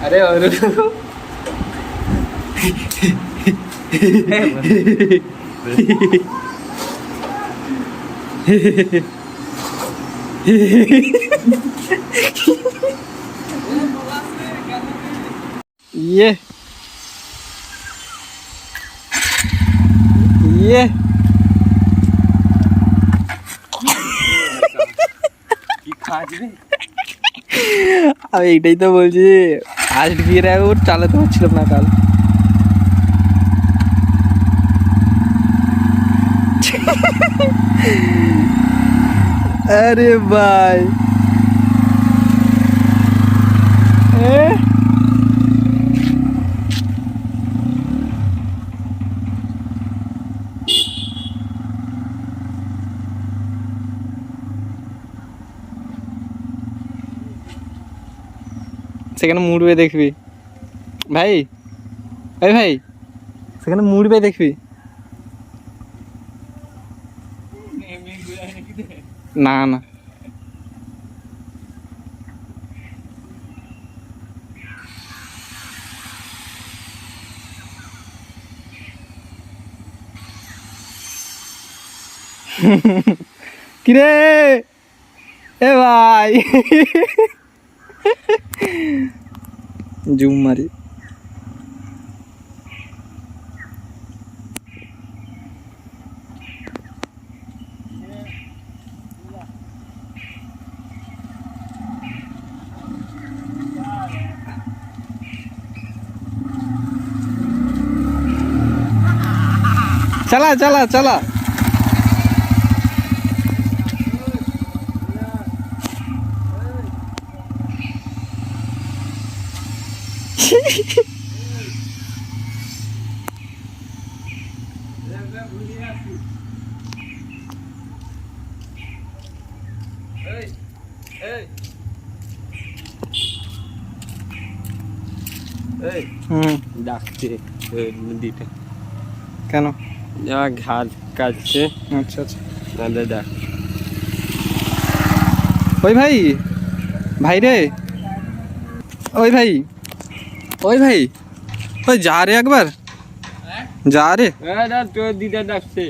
अरे और ये আমি এইটাই তো বলছি ফার্স্ট গিয়ারে ওর চালাতে পারছিলাম না কাল। আরে ভাই সেখানে মুড়বে দেখবি ভাই, ভাই ভাই সেখানে মুড়বে দেখবি। না না কিরে এ ভাই জুম মারি। चला चला चला ডাকছে নদীটা কেন? যা ঘাট কাটছে। আচ্ছা আচ্ছা তাহলে দেখ ওই ভাই, ভাই রে ওই ভাই, ওই ভাই ওই যা রে একবার যা রে। তোর দিদা ডাকছে।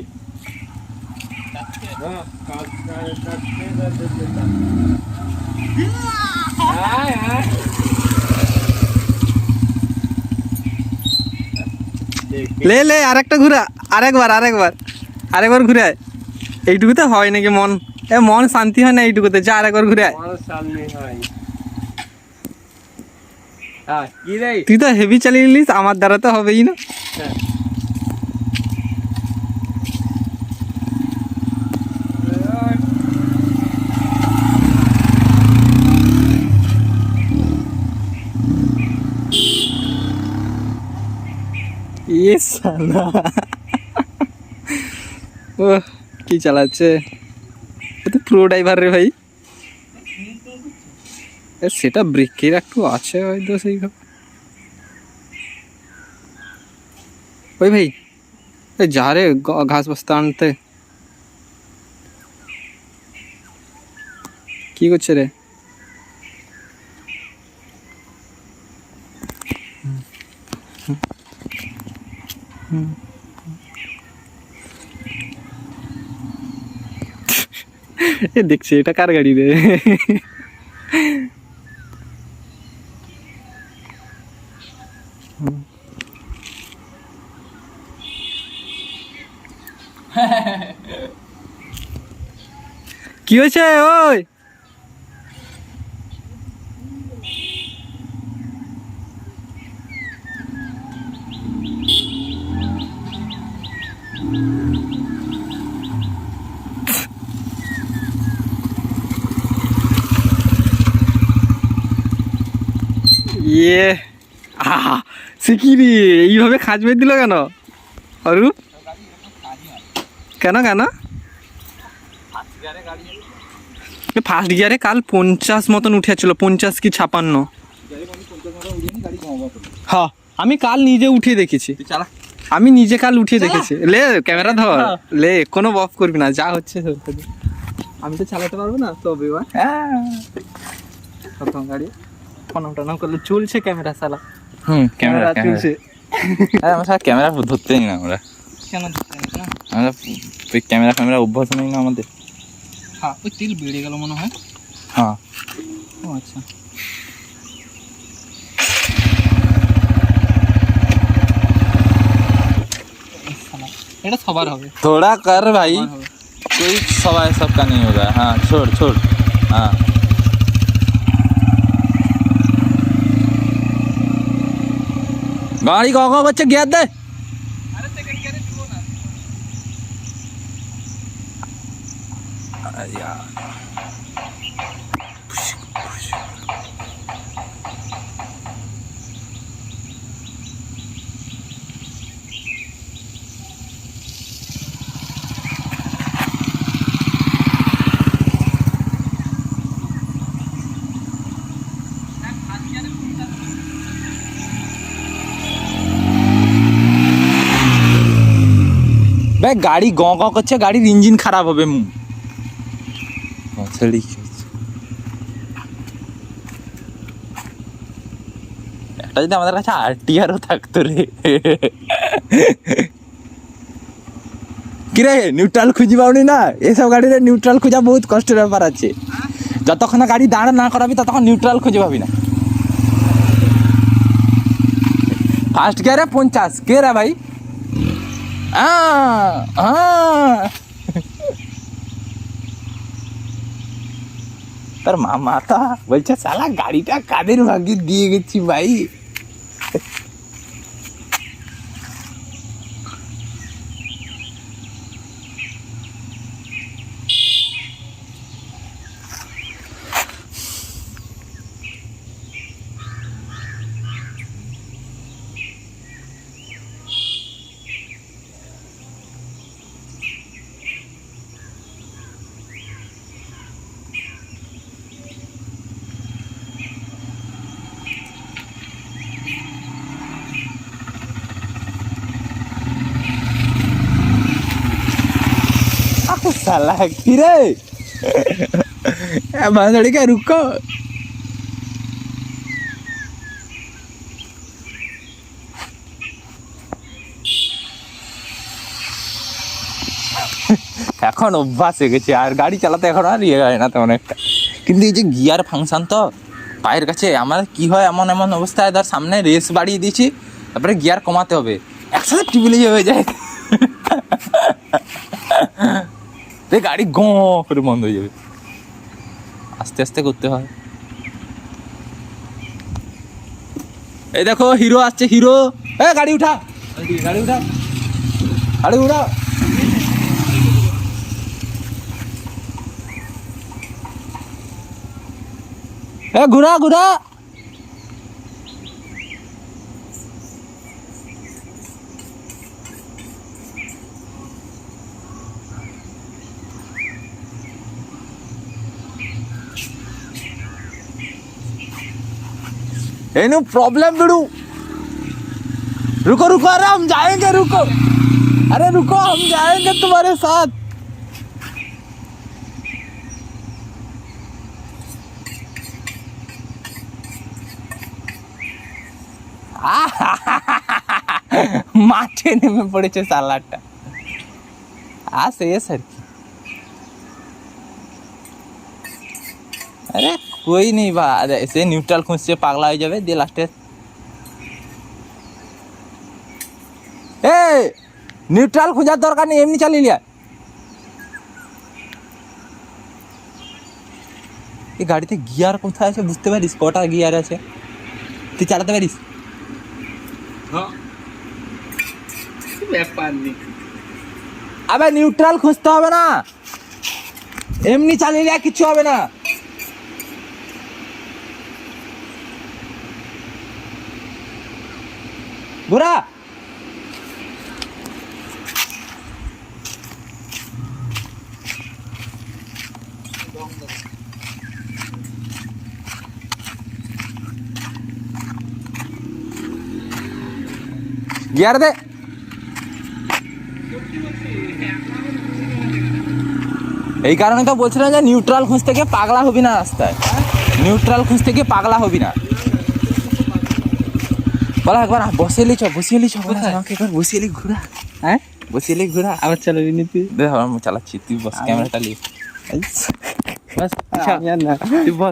লে লে আরেকটা ঘুরা, আরেকবার ঘুরে আয়। এইটুকুতে হয় নাকি মন, মন শান্তি হয় না এইটুকুতে, যা আরেকবার ঘুরে আয়। তুই তো হেভি চালিয়ে নিলিস, আমার দ্বারা তো হবেই না। ये साला ও কি চালাচ্ছে, এ তো প্রো ড্রাইভার রে ভাই। সেটা ব্রেকের একটু আছে হয়তো সেই। ওই ভাই যা রে ঘাস বস্তা আনতে। কি করছে রে? এ দেখছি এটা কার গাড়ি রে? কি হয়েছে ওই? ইয়ে আহা সিকিরি এইভাবে খাঁজ বেঁধে দিল কেন অরূপ? কেন কেন? ফার্স্ট গিয়ারে কাল 50 মতন উঠেছিল, 50 কি 56। হ্যাঁ আমি কাল নিজে উঠিয়ে দেখেছি, আমি নিজে কাল উঠিয়ে দেখেছি। লে ক্যামেরা ধর, লে কোনো অফ করবি না, যা হচ্ছে আমি তো চালাতে পারবো না তবে প্রথম গাড়ি। ফোন টোন করলে চলছে ক্যামেরা সালা। ক্যামেরা চলছে। আমরা সারা ক্যামেরা ধরতেই না আমরা কেন ধরতে হবে না? আমরা ওই ক্যামেরা অভ্যাস নেই না আমাদের। হ্যাঁ ওই তেল বেড়ে গেল মনে হয়। হ্যাঁ ও আচ্ছা साला, এটা সবার হবে। थोड़ा कर भाई, সবার হবে। कोई सवाल सबका नहीं होगा। हाँ छोड़ छोड़। हाँ गाड़ी कौन बच्चे गया दे। আরে সেকেন্ড গিয়ারে দিব না। यार ভাই গাড়ি গ গ করছে, গাড়ির ইঞ্জিন খারাপ হবে। ছেড়ি একটা যদি আমাদের কাছে আরটিআরও থাকতো রে। কিরে নিউট্রাল খুঁজি পাওনি না? এসব গাড়িতে নিউট্রাল খোঁজা বহুত কষ্টের ব্যাপার আছে। যতক্ষণ না গাড়ি দাঁড় না করাবি ততক্ষণ নিউট্রাল খুঁজে পাবি না। ফার্স্ট গিয়ারে 50 কে রে ভাই? তার মাথা বলছে সালা গাড়িটা কাদের ভাগ্যে দিয়ে গেছি ভাই। साला की रे बांधड़ी का रुको। এখন অভ্যাস হয়ে গেছে, আর গাড়ি চালাতে এখন আর ইয়ে হয় না তেমন একটা। কিন্তু এই যে গিয়ার ফাংশন তো পায়ের কাছে আমার কি হয়, এমন এমন অবস্থায় ধর সামনে রেস বাড়িয়ে দিয়েছি, তারপরে গিয়ার কমাতে হবে, একসাথে টিবিলে হয়ে যায়। গাড়ি গ করে বন্ধ হয়ে যাবে, আস্তে আস্তে করতে হয়। এই দেখো হিরো আসছে, হিরো। এ গাড়ি উঠা, গাড়ি উঠা, গাড়ি উঠা। এ ঘুরা ঘুরা। एनु प्रॉब्लम बिड़ू, रुको रुको, अरे हम जाएंगे, रुको, अरे रुको हम जाएंगे तुम्हारे साथ। মাঠে নেমে পড়েছে সালাডটা। আসে सर की, अरे कोई नहीं बा, ऐसे न्यूट्रल खुद से पागला हो जावे दे लास्टे। ए न्यूट्रल खुঁজার দরকার নেই, এমনি চালিয়ে লিয়া। এই গাড়িতে গিয়ার কোথায় আছে বুঝতে পারিস? কটা গিয়ার আছে তুই চালাতে পারিস? হ্যাঁ ব্যাপার নেই। আবে নিউট্রাল খুঁজতে হবে না, এমনি চালিয়ে লিয়া, কিছু হবে না। ঘোরা গিয়ার দে। এই কারণে তো বলছিলাম যে নিউট্রাল খুঁজতে গিয়ে পাগলা হবি না রাস্তায়, নিউট্রাল খুঁজতে গিয়ে পাগলা হবি না। বলা একবার বসিয়ে লিছ আমাকে একবার বসিয়ে লি ঘোরা, হ্যাঁ বসিয়ে লি ঘোরা। আবার চালাবি নীতি দেখ আমি চালাচ্ছি, তুই বস ক্যামেরাটা নিয়ে। বাস আমি আর না,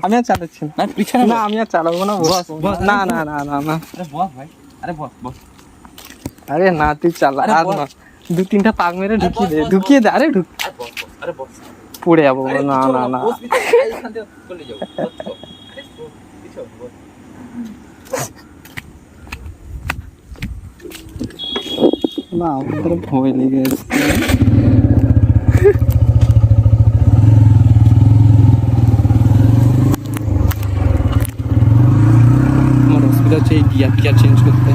আমি আর চালাচ্ছি না। না পিছনে না আমি আর চালাবো না, বস বস। না না না না না। আরে বস ভাই, আরে বস বস। আরে না তুই চালা, আরে আর বস। না, দু তিনটা পাক মেরে ঢুকিয়ে দে আরে ঢুক, আরে বস বস, আরে বস। পড়ে যাবো। না না না বস পিছনে, এইখান দিয়ে চলে যাও। বস, বস। আরে বস, পিছনে বস। না আমাদের ভয় লেগে আসছে। আমার অসুবিধা হচ্ছে এই গিয়ার টিয়ার চেঞ্জ করতে।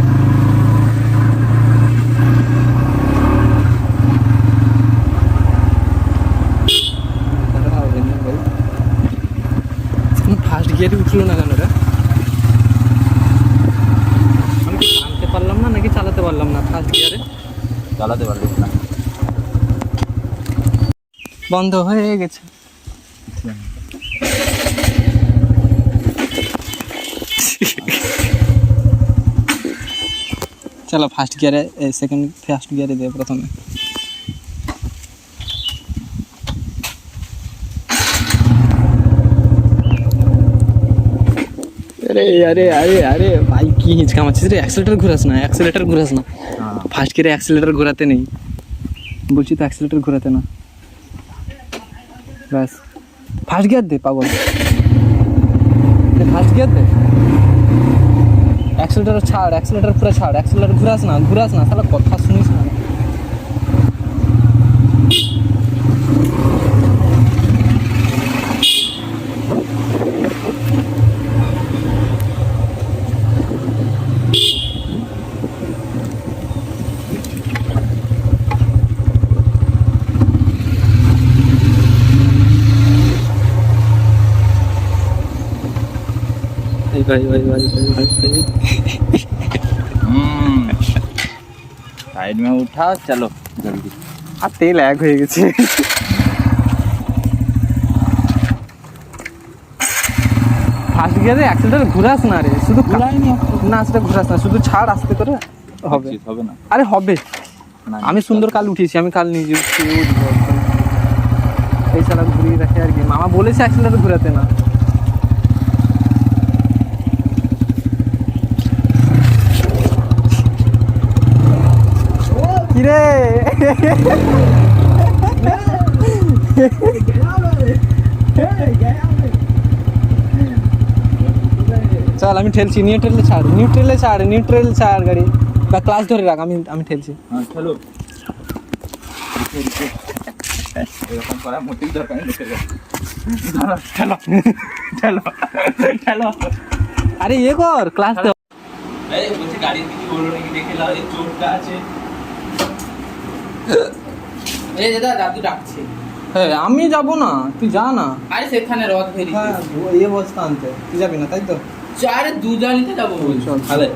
ফার্স্ট গিয়ারে উঠলো না কেন রে? আমি কি টানতে পারলাম না নাকি চালাতে পারলাম না ফার্স্ট গিয়ারে? চালাতে পারবি না। বন্ধ হয়ে গেছে। চলো ফার্স্ট গিয়ারে, সেকেন্ড ফার্স্ট গিয়ারে দিয়ে প্রথমে। আরে আরে আরে আরে ভাই কি হিচকা মারছিস রে? অ্যাক্সিলেটার ঘোরাস না, অ্যাক্সিলেটার ঘোরাস না। ফার্স্ট গিয়ারে অ্যাক্সিলেটার ঘোরাতে নেই বলছি তো, অ্যাক্সিলেটার ঘোরাতে না। ব্যাস ফার্স্ট গিয়ার দে পাগল, ফার্স্ট গিয়ার দে। অ্যাক্সিলেটার ছাড়, অ্যাক্সিলেটার পুরো ছাড়, অ্যাক্সিলেটার ঘুরাস না তাহলে কথা শুনিস না। ভাই ভাই ভাই ভাই ভাই ভাই साइड में उठा, चलो जल्दी। আর তেল এক হয়ে গেছে। ফার্স্ট গিয়ারে অ্যাক্সিলেটার ঘুরাস না রে, শুধু না সেটা ঘুরাস না, শুধু ছাড় আস্তে করে হবে। হবে না, আরে হবে, না, আমি সুন্দর কাল উঠিয়েছি, আমি কাল নিজে উঠছি উঠবো। এই সালা ঘুরিয়ে রাখে আর কি, মামা বলেছে অ্যাক্সিলেটার ঘুরাতে না। কিরে চল আমি ঠেলছি, নিউট্রেলে ছাড় গাড়ি, বা ক্লাস ধরে রাখ, আমি ঠেলছি। हाँ चलो। এরকম করা মোটেই দরকার নেই, চলো চলো চলো। আরে ইয়ে কর, ক্লাস দে। এই বলছি গাড়ির কিছু বলো নাকি, দেখে লাও এই চোটটা আছে। এই দাদা দাদু ডাকছে। হ্যাঁ আমি যাবো না, তুই যা না। আরে সেখানে রথ বেরিয়ে হ্যাঁ এই অবস্থা আনতে তুই যাবি না তাই তো? আরে দুজনই তো যাবো বলছো। চল তাহলে